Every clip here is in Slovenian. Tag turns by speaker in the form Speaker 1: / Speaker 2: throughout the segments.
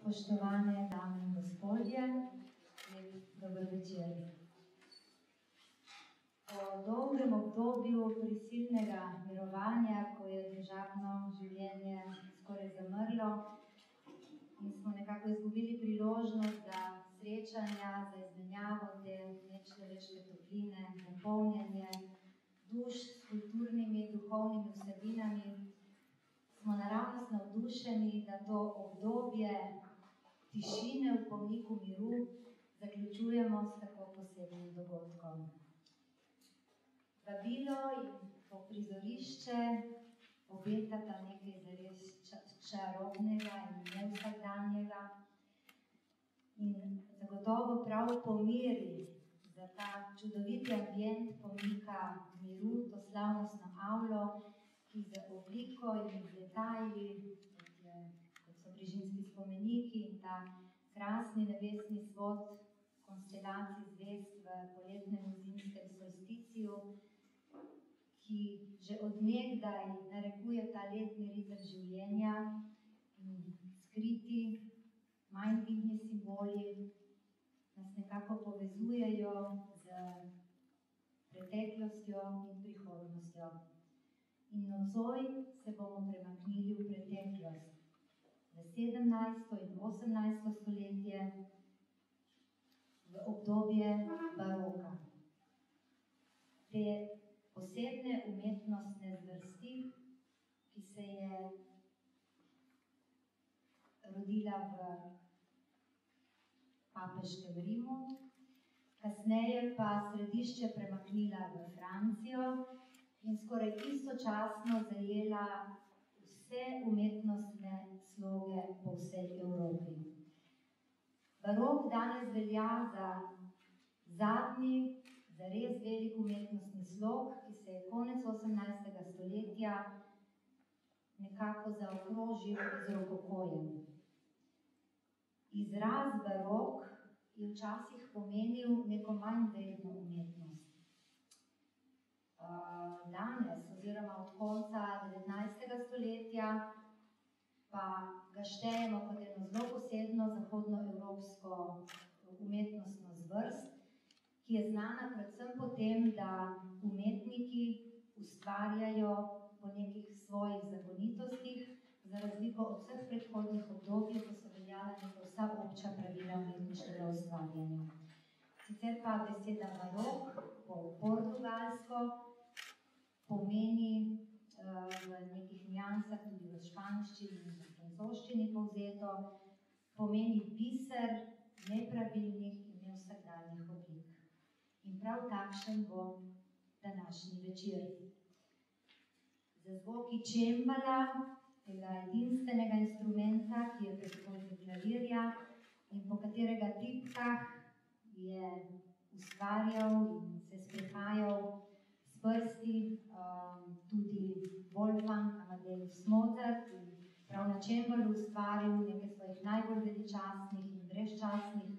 Speaker 1: Spoštovane dame in gospodje, dober večer. Po dolgem obdobju prisilnega mirovanja, ko je družabno življenje skoraj zamrlo in smo nekako izgubili priložnost za srečanja, za izmenjavo te nečloveške topline, napolnjenje duš s kulturnimi, duhovnimi vsebinami, smo naravnost navdušeni, da to obdobje tišine v pomniku miru zaključujemo s tako posebnim dogodkom. Vabilo in to prizorišče obetata nekaj zares čarobnega in nevsakdanjega in zagotovo prav po meri za ta čudoviti ambient pomnika miru, to slavnostno avlo, ki z obliko in z detajli, kot so brižinski spomeniki in ta krasni nebesni svod konstelacij zvezd v poletnem in zimskem solsticiju, ki že od nekdaj narekuje ta letni ritem življenja in skriti, manj vidni simboli nas nekako povezujejo z preteklostjo in prihodnostjo. In nocoj se bomo premaknili v preteklost, v 17. in 18. stoletje, v obdobje baroka. Te posebne umetnostne zvrsti, ki se je rodila v papeškem Rimu, kasneje pa središče premaknila v Francijo in skoraj istočasno zajela vse umetnostne sloge po vsej Evropi. Barok danes velja za zadnji, za res velik umetnostni slog, ki se je konec 18. stoletja nekako zaokrožil z rokokojem. Izraz barok je včasih pomenil neko manj vredno umetnost. Danes, oziroma od konca 19. stoletja, pa ga štejemo kot eno zelo posebno zahodnoevropsko umetnostno zvrst, ki je znana predvsem po tem, da umetniki ustvarjajo po nekih svojih zakonitostih, za razliko od vseh predhodnih obdobij, ko so veljala neka vsa obča pravila umetniškega ustvarjanja. Sicer pa beseda barok po portugalsko pomeni v nekih nijansah, tudi v španščini in v francoščini povzeto, pomeni biser nepravilnih in nevsakdanjih oblik. In prav takšen bo današnji večer. Za zvoki čembala, tega edinstvenega instrumenta, ki je predhodnik klavirja in po katerega tipkah je ustvarjal in se sprehajal s prsti tudi Wolfgang Amadeus Mozart, in prav na čembalu ustvaril nekaj svojih najbolj veličastnih in brezčasnih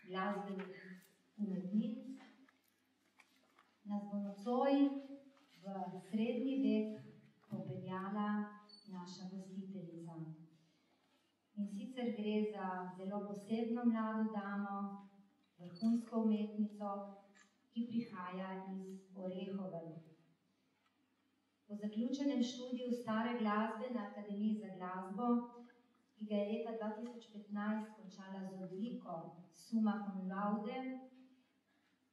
Speaker 1: glasbenih umetnin. Nas bo nocoj v srednji vek popeljala naša gostiteljica. In sicer gre za zelo posebno mlado damo, vrhunsko umetnico, ki prihaja iz Orehovelj. Po zaključenem študiju stare glasbe na Akademiji za glasbo, ki ga je leta 2015 končala z odliko summa cum laude,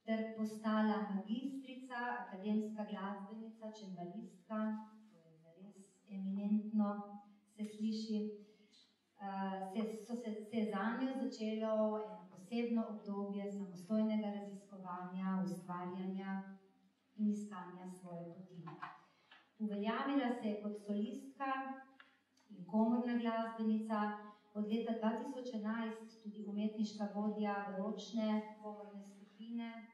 Speaker 1: ter postala magistrica, akademska glasbenica, čembalistka, to je zares eminentno, se sliši, se je zanjo začelo eno posebno obdobje samostojnega raziskovanja, ustvarjanja in iskanja svoje poti. Uveljavila se je kot solistka in komorna glasbenica, od leta 2011 tudi umetniška vodja baročne komorne skupine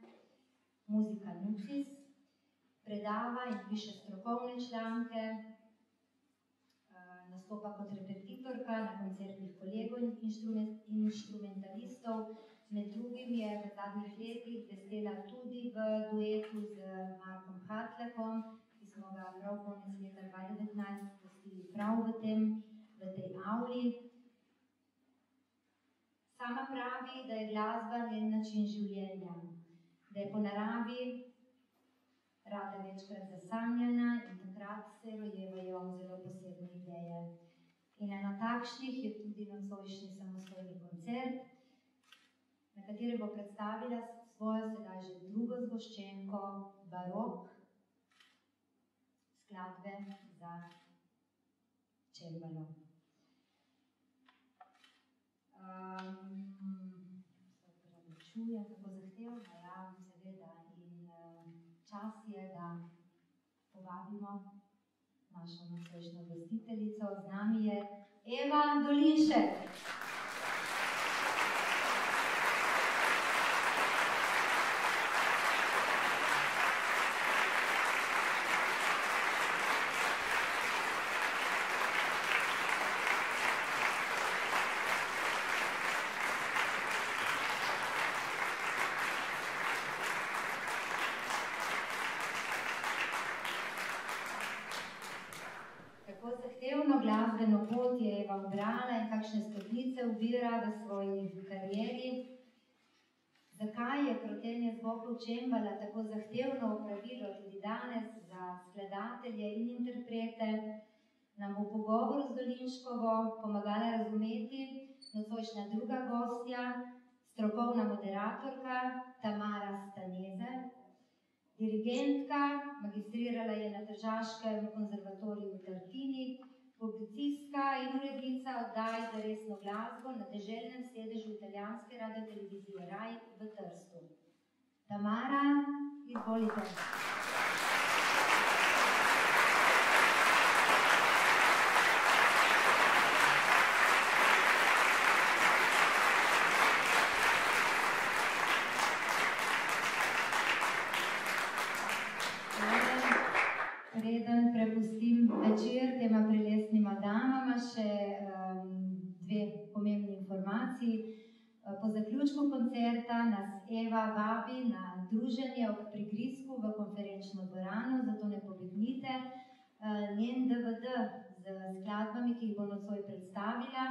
Speaker 1: Musica Nucis, predava in piše strokovne članke, nastopa kot repetitorka na koncertnih kolegov in inštrumentalistov. Med drugim je v zadnjih letih blestela tudi v duetu z Markom Hartlekom, ki smo ga prav konec leta 2019 gostili prav v tej avli. Sama pravi, da je glasba njen način življenja, da je po naravi rada večkrat zasanjana in takrat se rojevajo zelo posebne ideje. In ena takšnih je tudi nocojšnji samostojni koncert, na kateri bo predstavila svojo sedaj že drugo zgoščenko Barok, skladbe za čembalo. Čujem, kako zahtevno, ja, seveda, in čas je, da povabimo našo nocojšnjo gostiteljico. Z nami je Eva Dolinšek. Glasbeno pot je Eva ubrala in kakšne stopnice ubira v svoji karieri. Zakaj je krotenje zvokov čembala tako zahtevno opravilo tudi danes za skladatelje in interprete, nam v pogovoru z Dolinškovo pomagala razumeti nocojšnja druga gostja, strokovna moderatorka Tamara Staneze, dirigentka, magistrirala je na Tržaškem konzervatoriju v Tartini, publicistka in urednica oddaj za resno glasbo na deželnem sedežu italijanske radiotelevizije Rai v Trstu. Tamara, izvolite. Preden prepustim večer tema prelesnima damama še dve pomembni informaciji. Po zaključku koncerta nas Eva vabi na druženje ob prigrizku v konferenčno dvorano, zato ne pobegnite. Njen DVD z skladbami, ki jih bo nocoj predstavila,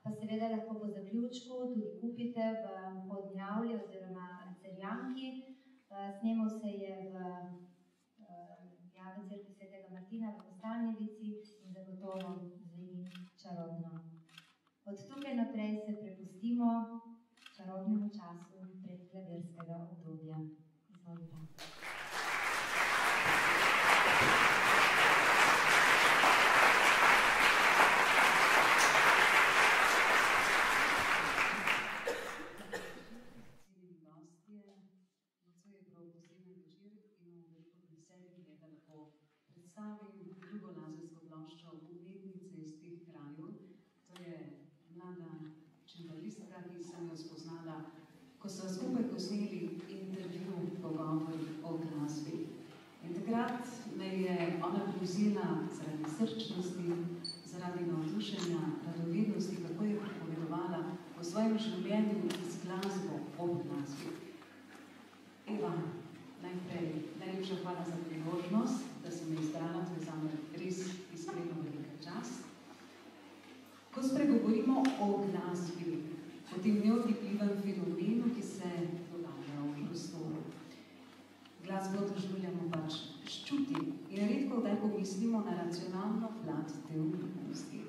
Speaker 1: pa seveda lahko po zaključku tudi kupite v vhodni avli oziroma Cerjanki. Snemal se je v Cerkvi svetega Martina v Kostanjevici in zagotovo zveni čarobno. Od tukaj naprej se prepustimo čarobnemu času predklavirskega obdobja. Izvolite.
Speaker 2: Predstavim drugo lasersko ploščo umetnice iz teh krajev. To je mlada čembalistka, ki sem jo spoznala, ko sva skupaj posneli intervju, pogovor o glasbi. In takrat me je ona povzela zaradi srčnosti, zaradi navdušenja, radovednosti, kako je pripovedovala o svojem življenju z glasbo, ob glasbi. Eva, najprej najlepša hvala za priložnost, da sem me izbrala, to je zame res iskreno velika čast. Ko spregovorimo o glasbi, o tem neotipljivem fenomenu, ki se dogaja v prostoru, glasbo doživljamo pač s čuti in redko kdaj pomislimo na racionalno plat te umetnosti.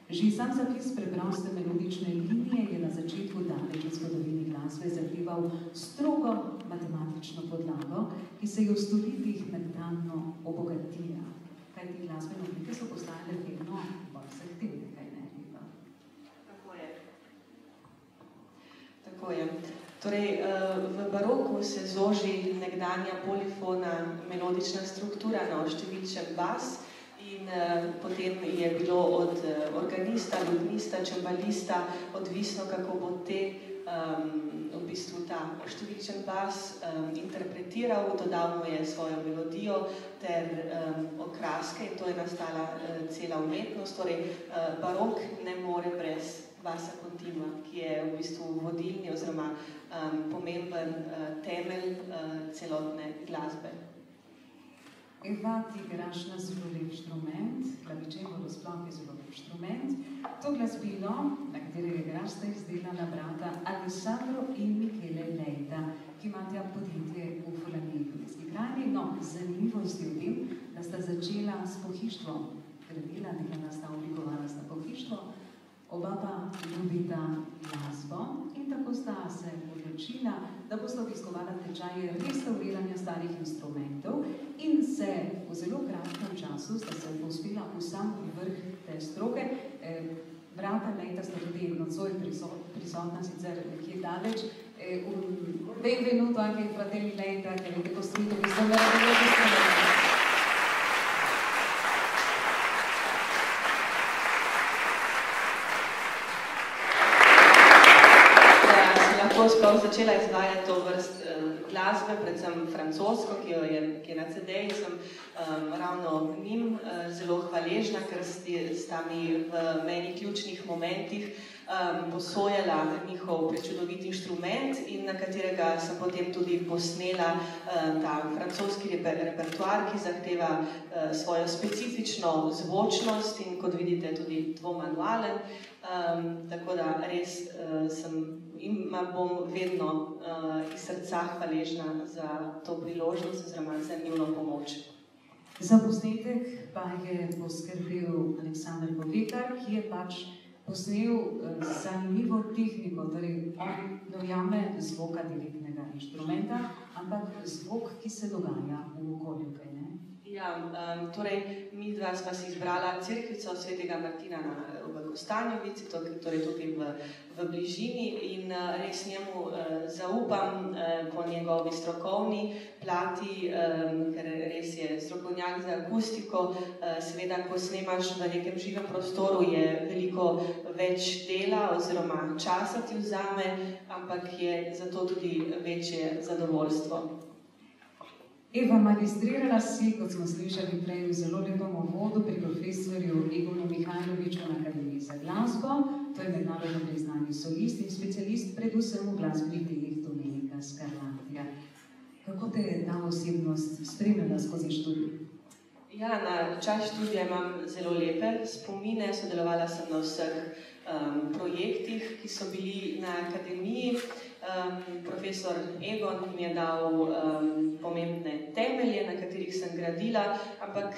Speaker 2: Že sam zapis preproste melodične linije je na začetku daleč v zgodovini glasbe zahteval strogo matematično podlago, ki se je v stoletjih mentalno obogatila. Kajti glasbene oblike so postajale vedno bolj zahtevne, kaj ne, Eva?
Speaker 3: Tako je. Torej, v baroku se zoži nekdanja polifona melodična struktura na oštevilčen bas, in potem je bilo od organista, lutnista, čembalista odvisno, kako bo v bistvu ta številčen bas interpretiral, dodal mu je svojo melodijo ter okraske in to je nastala cela umetnost. Torej, barok ne more brez basa continua, ki je v bistvu vodilni oziroma pomemben temelj celotne glasbe.
Speaker 2: Eva, ti igraš na zelo lep inštrument, klavičembalo sploh je zelo lep inštrument. To To glasbilo, na katerega igraš, sta izdelala brata Alessandro in Michele Leita, ki imata podjetje v Furlaniji v Blejski krajini. No, zanimivost je v tem, da sta začela s pohištvom, gradila, nekaj sta oblikovala sta pohištvo, oba pa ljubita glasbo in tako sta se odločila, da bosta obiskovala tečaje restauriranja starih instrumentov in se v zelo kratkem času sta se povzpela v sam vrh te stroke. Brata Leita sta tudi nocoj prisotna, sicer nekje daleč. Benvenuto anche i fratelli Leita che avete costruito questo meraviglioso strumento.
Speaker 3: Sploh začela izvajati to vrst glasbe, predvsem francosko, ki je na CD-ji, sem ravno njim zelo hvaležna, ker sta mi v meni ključnih momentih posojala njihov prečudovit inštrument in na katerega sem potem tudi posnela ta francoski repertoar, ki zahteva svojo specifično zvočnost in kot vidite tudi dvomanualen. Tako da res ima bom vedno iz srca hvaležna za to priložnost oziroma za njuno pomoč.
Speaker 2: Za posnetek pa je poskrbel Aleksander Bovekar, ki je pač posnel zanimivo tehniko, torej on dojame zvoka direktnega inštrumenta, ampak zvok, ki se dogaja v okolju, kaj ne?
Speaker 3: Ja, torej mi dva sva si izbrala cerkvico svetega Martina v Kostanjovici, torej tukaj v bližini in res njemu zaupam po njegovi strokovni plati, ker res je strokovnjak za akustiko. Seveda, ko snemaš v nekem živem prostoru, je veliko več dela oziroma časa ti vzame, ampak je zato tudi večje zadovoljstvo.
Speaker 2: Eva, magistrirala si, kot smo slišali prej v zelo lepem uvodu, pri profesorju Egonu Mihajloviču na Akademiji za glasbo. To je mednarodno priznani solist in specialist predvsem v glasbenih delih Domenika Scarlatija. Kako te je ta osebnost spremljala skozi študij?
Speaker 3: Ja, na čas študija imam zelo lepe spomine. Sodelovala sem na vseh projektih, ki so bili na akademiji. Profesor Egon mi je dal pomembne temelje, na katerih sem gradila, ampak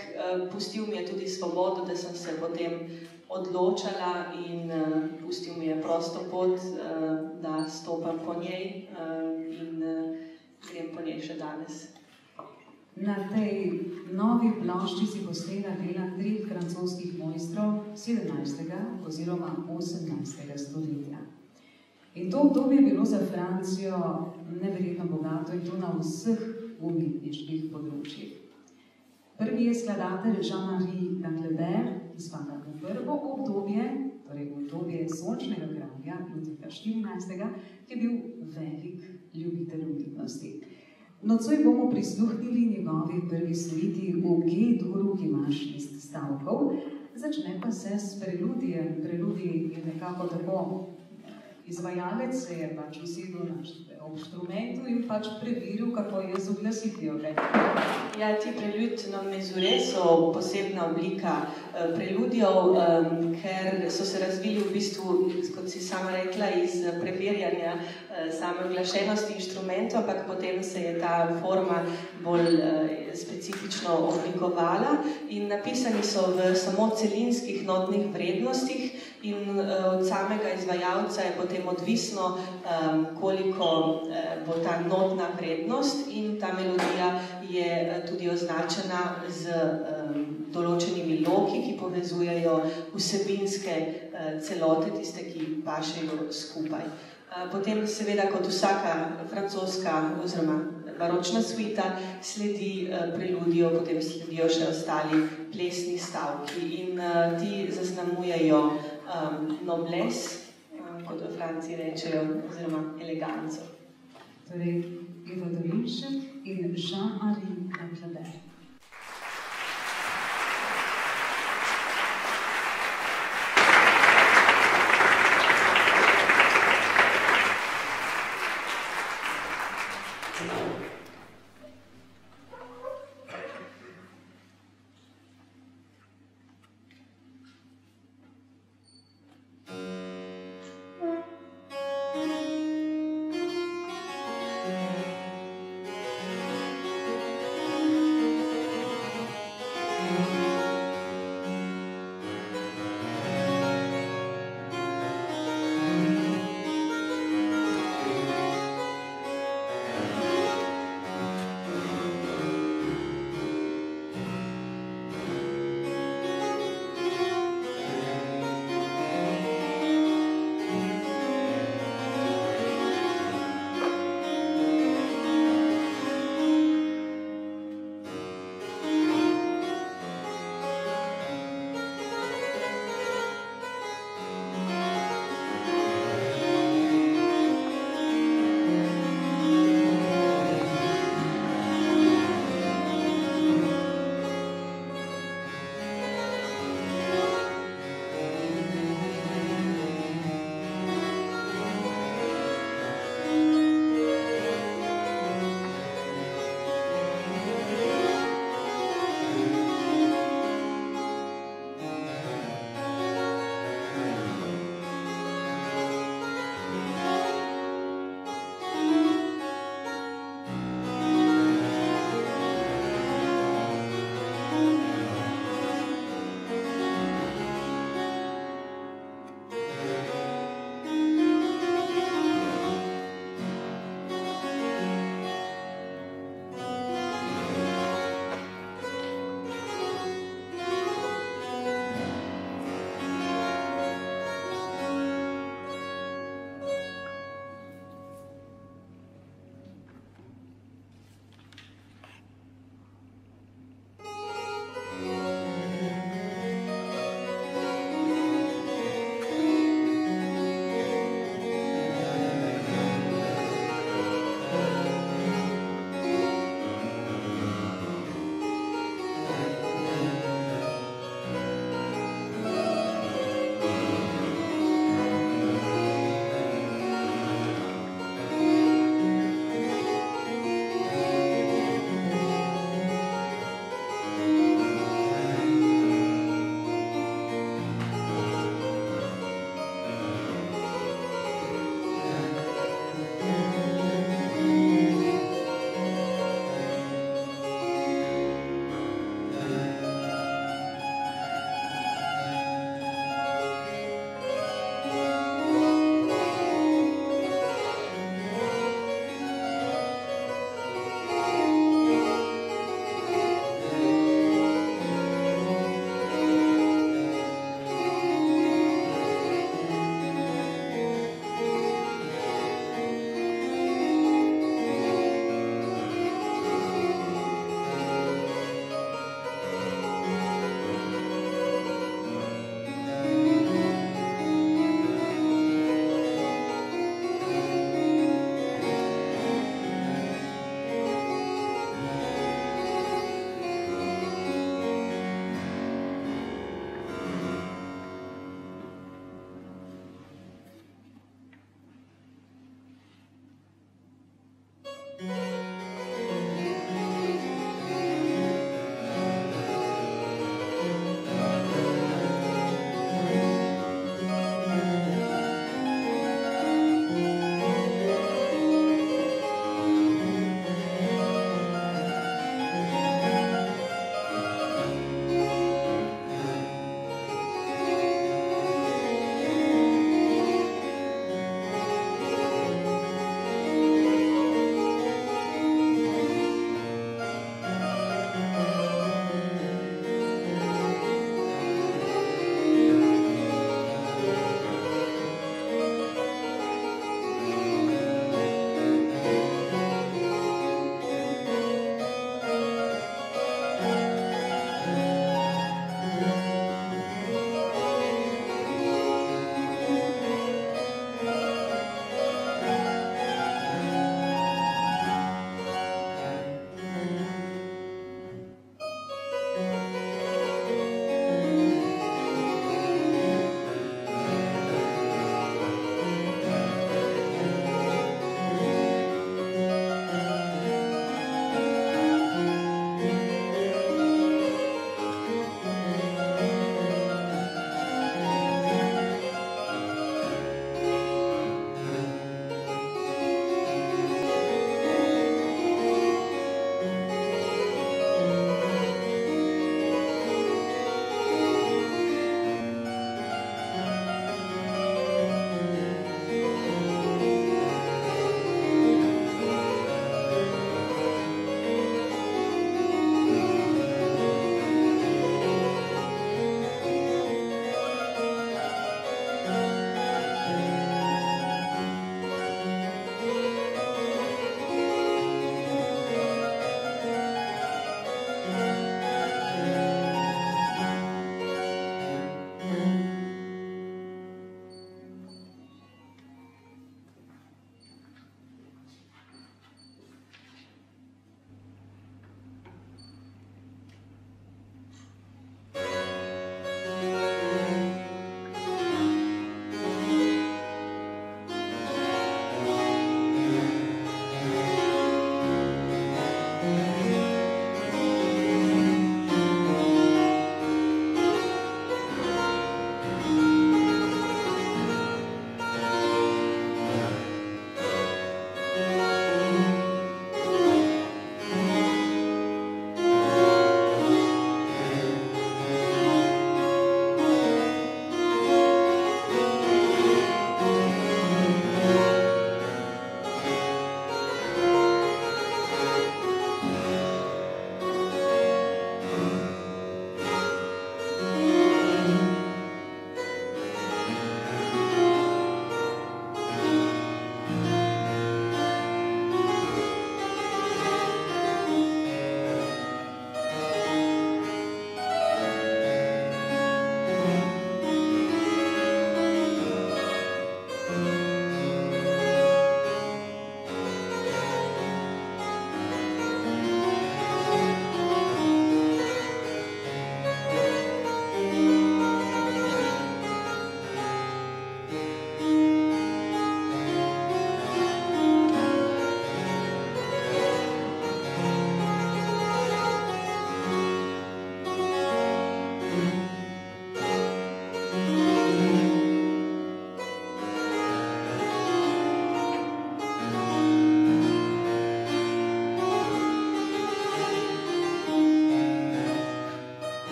Speaker 3: pustil mi je tudi svobodo, da sem se potem odločala in pustil mi je prosto pot, da stopam po njej in grem po njej še danes.
Speaker 2: Na tej novi plošči si posnela dela 3 francoskih mojstrov 17. oziroma 18. stoletja. In to obdobje je bilo za Francijo neverjetno bogato in to na vseh umetniških področjih. Prvi je skladatelj Jean-Marie Danglebert, ki spada v prvo obdobje, torej v obdobje sončnega kralja Ludvika 14., ki je bil velik ljubitelj umetnosti. Nocoj bomo prisluhnili njegovi prvi suiti v G-duru, ki ima 6 stavkov. Začne pa se s preludijem. Preludij je nekako tako. Izvajalec se je pač usedel na inštrumentu in pač preveril, kako je z uglasitvijo.
Speaker 3: Ja, ti prelud na mezure so posebna oblika preludijev, ker so se razvili v bistvu, kot si sama rekla, iz preverjanja same uglašenosti inštrumentov, ampak potem se je ta forma bolj specifično oblikovala in napisani so v samo celinskih notnih vrednostih in od samega izvajalca je potem odvisno, koliko bo ta notna vrednost in ta melodija je tudi označena z določenimi loki, ki povezujejo vsebinske celote, tiste, ki pašejo skupaj. Potem seveda kot vsaka francoska oziroma baročna suita sledi preludijo, potem sledijo še ostali plesni stavki in ti zaznamujejo noblesse, kot v Franciji rečejo, oziroma eleganco.
Speaker 2: Torej, Eva Dolinšek in Jean-Marie Danglebert.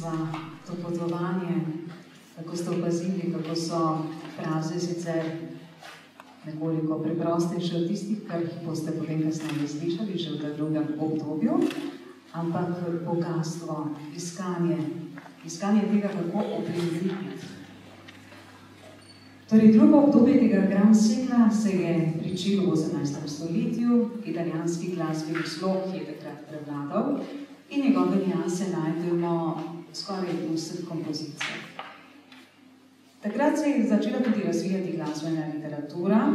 Speaker 2: sva to potovanje, kako ste opazili, kako so fraze sicer nekoliko preprostejše od tistih, kar boste potem kasneje slišali že v tem drugem obdobju, ampak bogatstvo, iskanje tega, kako oplemenititi. Torej, drugo obdobje tega Grand Sigla se je pričelo v 18. stoletju, italijanski glasbeni slog je takrat prevladal in njegove nianse najdemo skoraj v vseh kompozicijah. Takrat se je začela tudi razvijati glasbena literatura,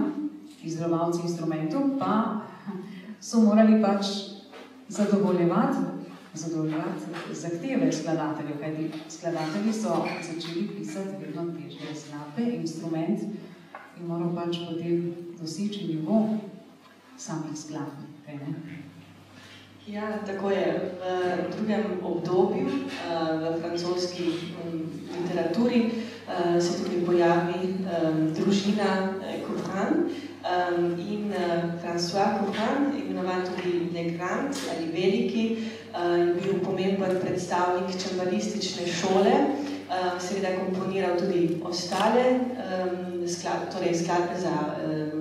Speaker 2: izdelovalci instrumentov pa so morali pač zadovoljevati zahteve skladateljev, kajti skladatelji so začeli pisati vedno težje skladbe, instrument in moral pač potem doseči nivo samih skladb.
Speaker 3: Ja, tako je. V drugem obdobju v francoski literaturi se tudi pojavi družina Couperin in François Couperin, imenovan tudi Le Grand ali Veliki, je bil pomemben predstavnik čembalistične šole, seveda komponiral tudi ostale skladbe za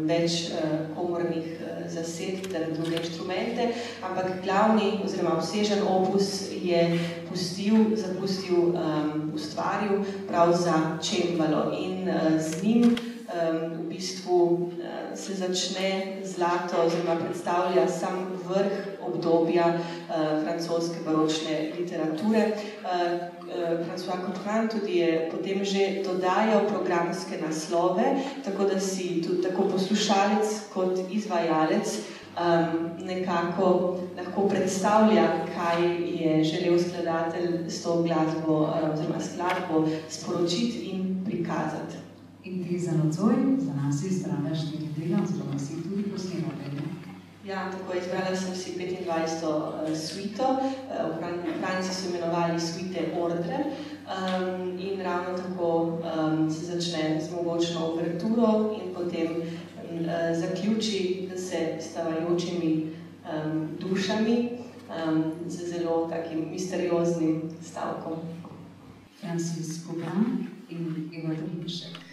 Speaker 3: več komornih zasedb ter druge inštrumente, ampak glavni oziroma obsežen opus je ustvaril prav za čembalo in z njim v bistvu se začne zlato oziroma predstavlja sam vrh obdobja francoske baročne literature. François Couperin tudi je potem že dodajal programske naslove, tako da si tudi tako poslušalec kot izvajalec nekako lahko predstavlja, kaj je želel skladatelj s to glasbo oziroma skladbo sporočiti in prikazati.
Speaker 2: In ti za nocoj, za nas je izbrala 4 dela, oziroma si tudi posnela dela.
Speaker 3: Ja, tako je, izbrala sem si 25. suito, v Franciji so imenovali suite ordre in ravno tako se začne z mogočno uverturo in potem zaključi se stavajočimi dušami z zelo takim misterioznim stavkom.
Speaker 2: Francis Couperin in Igor Dominšek.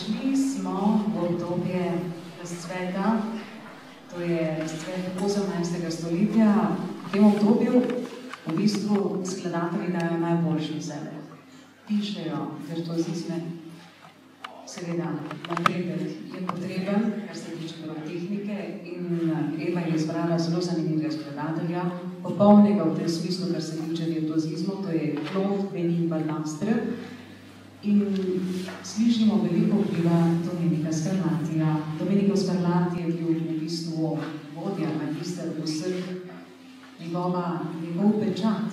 Speaker 2: Prišli smo v obdobje razcveta, to je razcvet 18. stoletja. V tem obdobju v bistvu skladatelji dajo najboljše v sebe. Pišejo virtuozizme. Seveda, napredek je potreben, kar se tiče tehnike, in Eva je izbrala zelo zanimivega skladatelja, popolnega v tem smislu, kar se tiče virtuozizmov, to je Claude Denis-Ballastre. In slišimo veliko vpliva Domenica Scarlatija. Domenico Scarlatti je bil v bistvu vodja, magister vseh. Njegov pečat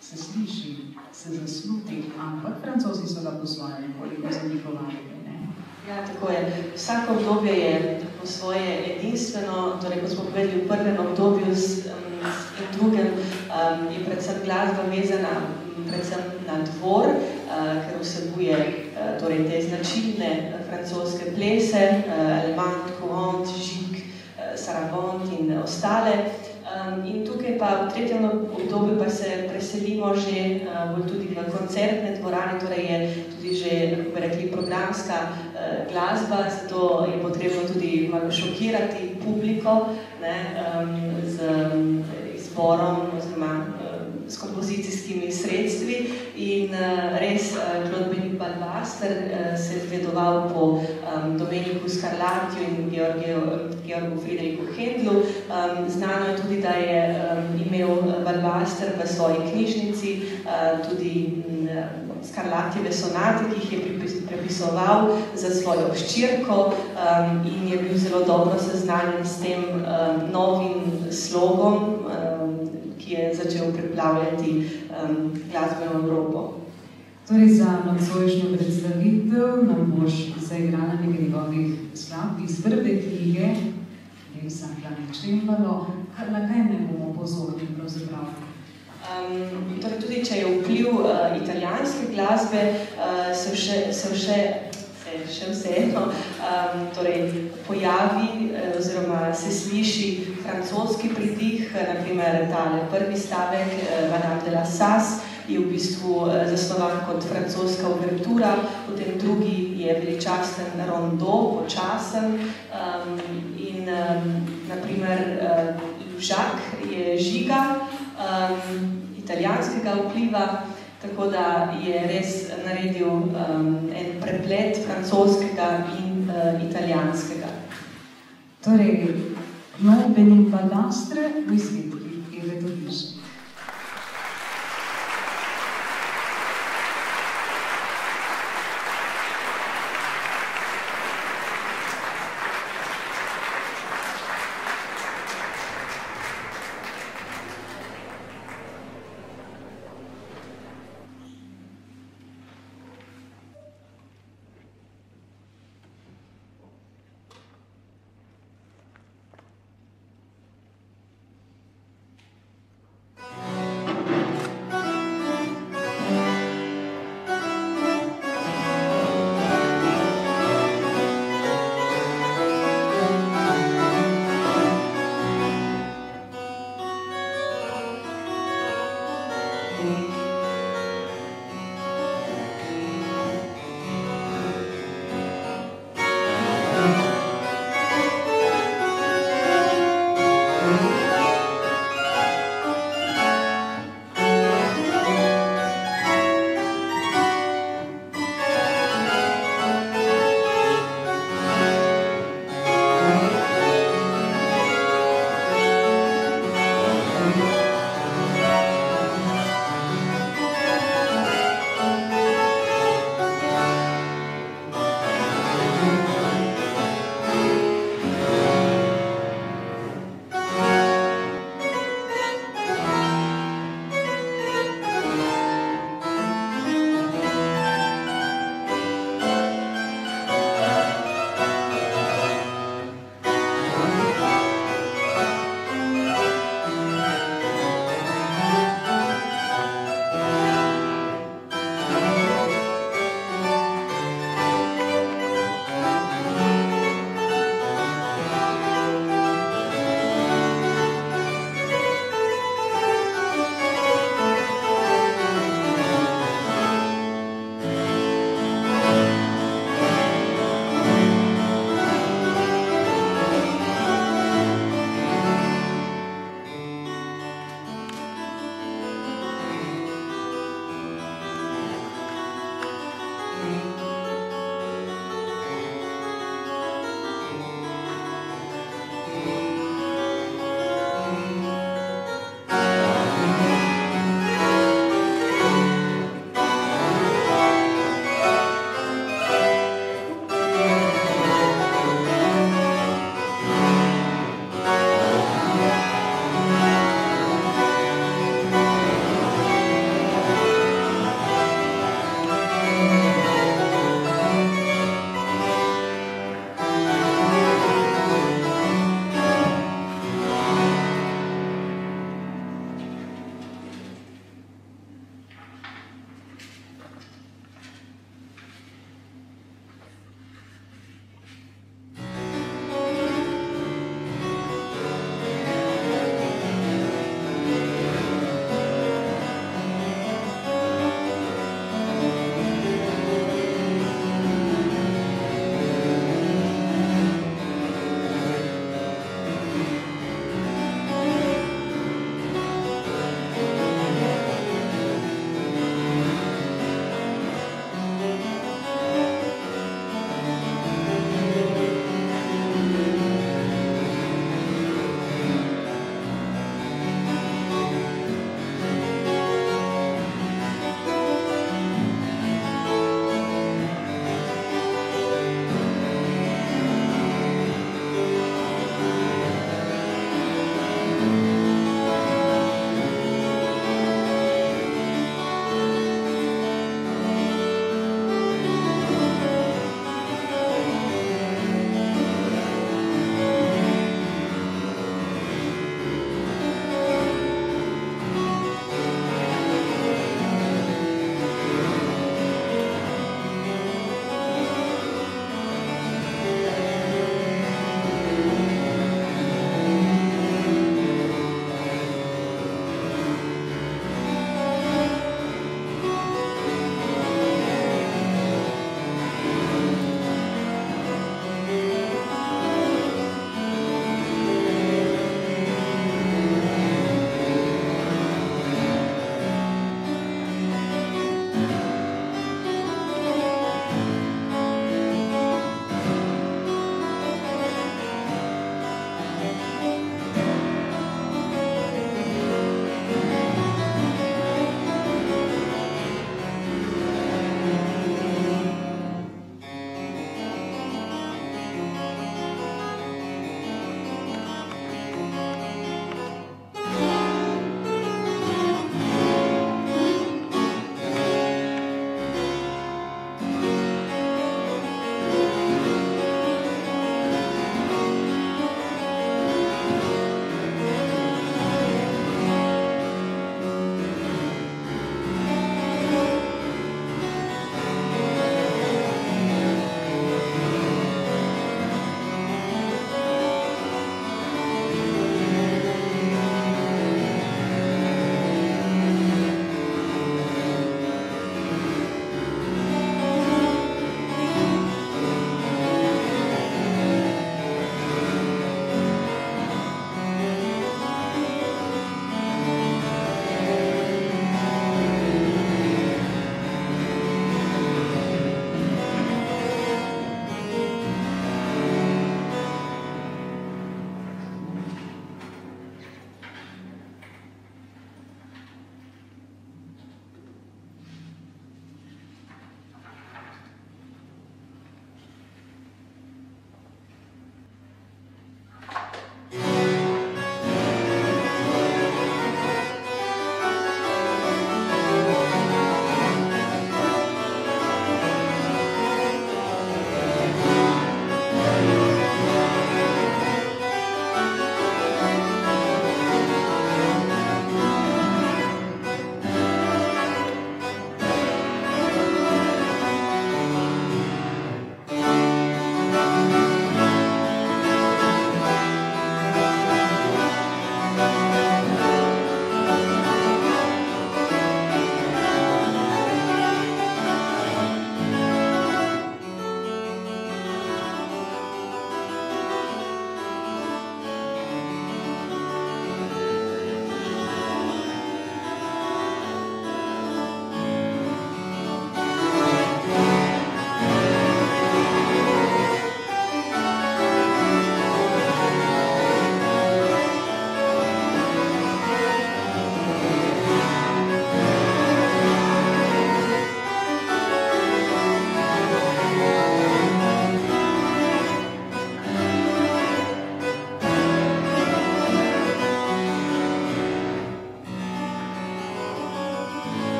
Speaker 2: se sliši, se zasluti, ampak Francozi so ga po svoje nekoliko zadihovali.
Speaker 3: Ja, tako je. Vsako obdobje je po svoje edinstveno, torej kot smo povedali v prvem obdobju in drugem, je predvsem glasba vezana predvsem na dvor, ker vsebuje torej te značilne francoske plese, Allemand, Courant, Gigue, Sarabande in ostale. In tukaj pa v tretjem obdobju pa se preselimo že bolj tudi v koncertne dvorane, torej je tudi že, kako bi rekli, programska glasba, zato je potrebno tudi malo šokirati publiko, ne, z izborom oziroma s kompozicijskimi sredstvi. In res Claude Denis-Ballastre se je zgledoval po Domenicu Scarlattiju in Georgu Friedrichu Händlu. Znano je tudi, da je imel Ballastre v svoji knjižnici tudi Scarlattijeve sonate, ki jih je prepisoval za svojo hčerko, in je bil zelo dobro seznanjen s tem novim slogom, ki je začel preplavljati glasbeno Evropo.
Speaker 2: Torej, za nocojšnjo predstavitev nam boš zaigrala nekaj njegovih skladb iz prve knjige, Lesa Clemalo. Na kaj ne bomo pozorni pravzaprav?
Speaker 3: Torej, tudi če je vpliv italijanske glasbe, se še vseeno pojavi oziroma se sliši francoski pridih, naprimer tale prvi stavek Madame de la Sasse je v bistvu zasnovan kot francoska uvertura, potem drugi je veličasten rondo, počasen, in naprimer Jacques je žiga italijanskega vpliva, tako da je res naredil en preplet francoskega in italijanskega.
Speaker 2: Torej, Claude Denis-Ballastre v izvedbi Eve Tobiž.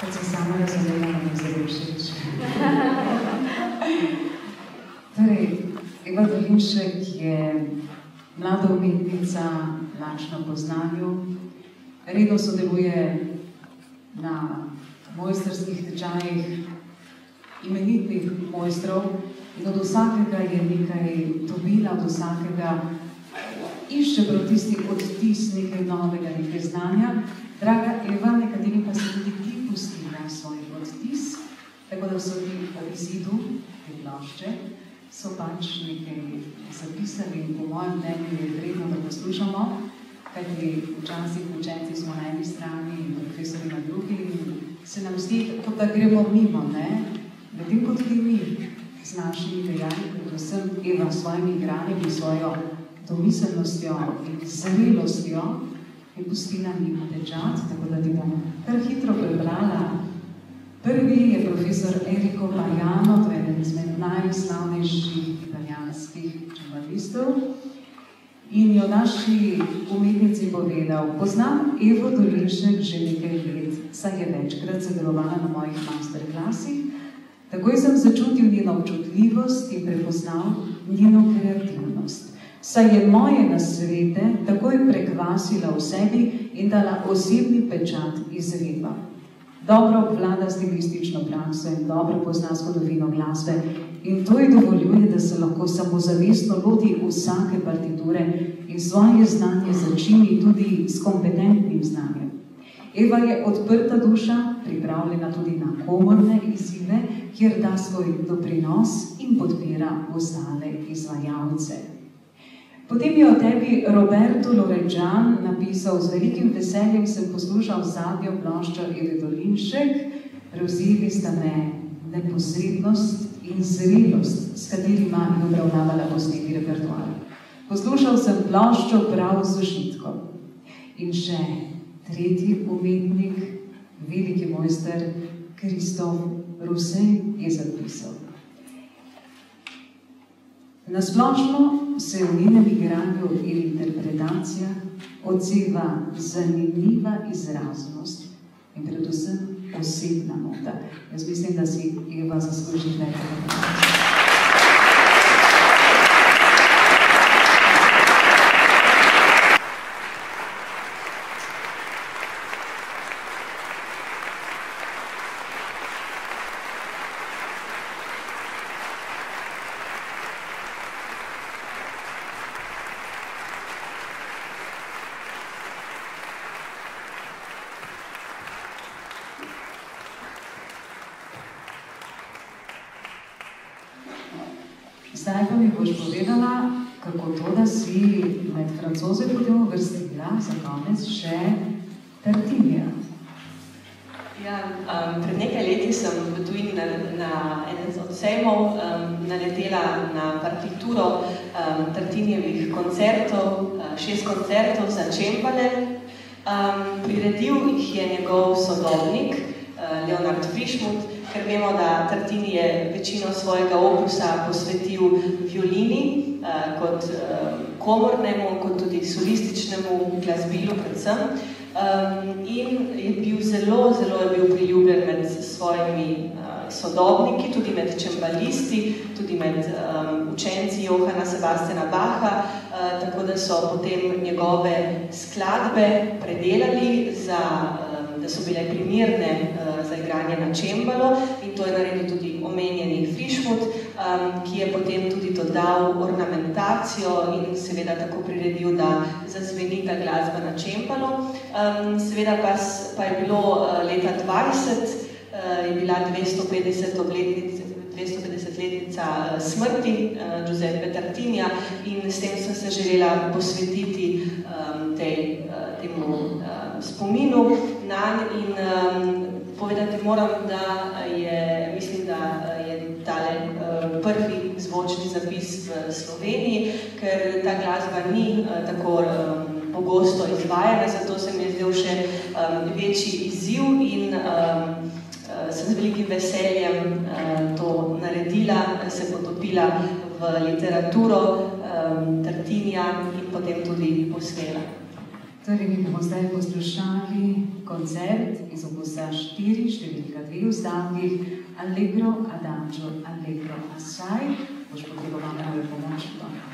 Speaker 2: Kot se sama razumela, mi zelo všeč. Torej, Eva Dolinšek je mlada umetnica, lačna po znanju, redno sodeluje na mojstrskih tečajih imenitnih mojstrov in od vsakega je nekaj dobila, od vsakega išče prav tisti odtis nekaj novega, nekaj znanja. Draga Eva, nekateri pa se tudi ti pustila svoj odtis, tako da so ti po izidu te plošče, so pač nekaj zapisali in po mojem mnenju je vredno, da poslušamo, kajti včasih učenci smo na eni strani in profesori na drugi in se nam zdi, kot da gremo mimo, ne? Medtem kot tudi mi z našimi dejanji, predvsem Eva s svojimi igranjem in svojo domiselnostjo in zrelostjo je pustila mimo tečat, tako da ti bom kar hitro prebrala. Prvi je profesor Enrico Paiano, to je eden izmed najslavnejših italijanskih čembalistov in je o naši umetnici povedal: poznam Evo Dolinšek že nekaj let, saj je večkrat sodelovala na mojih masterklasih. Takoj sem začutil njeno občutljivost in prepoznal njeno kreativnost. Saj je moje nasvete takoj prekvasila v sebi in dala osebni pečat izvedba. Dobro obvlada stilistično prakso in dobro pozna zgodovino glasbe in to ji dovoljuje, da se lahko samozavestno loti vsake partiture in svoje znanje začini tudi s kompetentnim znanjem. Eva je odprta duša, pripravljena tudi na komorne izzive, kjer da svoj doprinos in podpira ostale izvajalce. Potem je o tebi Roberto Loredžan napisal: z velikim veseljem sem poslušal zadnjo ploščo Eve Dolinšek, prevzeli sta me neposrednost in zrelost, s katerima je obravnavala posneti repertoar. Poslušal sem ploščo prav z užitkom. In še tretji umetnik, veliki mojster Kristof Rusej je zapisal: nasplošno se v njenem igranju in interpretacijah odseva zanimiva izraznost in predvsem osebna nota. Jaz mislim, da si Eva zasluži več. Zdaj pa mi boš povedala, kako to, da si med Francoze potem uvrstila za konec še Tartinija.
Speaker 3: Ja, pred nekaj leti sem v tujini na eden od sejmov naletela na partituro Tartinijevih koncertov, 6 koncertov za čembale. Priredil jih je njegov sodobnik, Leonard Frischmuth, ker vemo, da Tartini je večino svojega opusa posvetil violini kot komornemu, kot tudi solističnemu glasbilu predvsem. In je bil zelo je bil priljubljen med svojimi sodobniki, tudi med čembalisti, tudi med učenci Johanna Sebastiana Bacha, tako da so potem njegove skladbe predelali, da so bile primerne za igranje na čembalo, in to je naredil tudi omenjeni Frischmuth, ki je potem tudi dodal ornamentacijo in seveda tako priredil, da zazveni ta glasba na čembalo. Seveda pa je bilo leta 20, je bila 250-letnica smrti Giuseppe Tartinija in s tem sem se želela posvetiti temu spominu nanj in povedati moram, da mislim, da je tale prvi zvočni zapis v Sloveniji, ker ta glasba ni tako pogosto izvajana, zato se mi je zdel še večji izziv in sem z velikim veseljem to naredila, se potopila v literaturo Tartinija in potem tudi posvela.
Speaker 2: Torej, mi bomo zdaj poslušali koncert iz opusa 4, številka 2 v stavkih Allegro, adagio, allegro, assai. Boš potreboval mojo pomoč, Dona.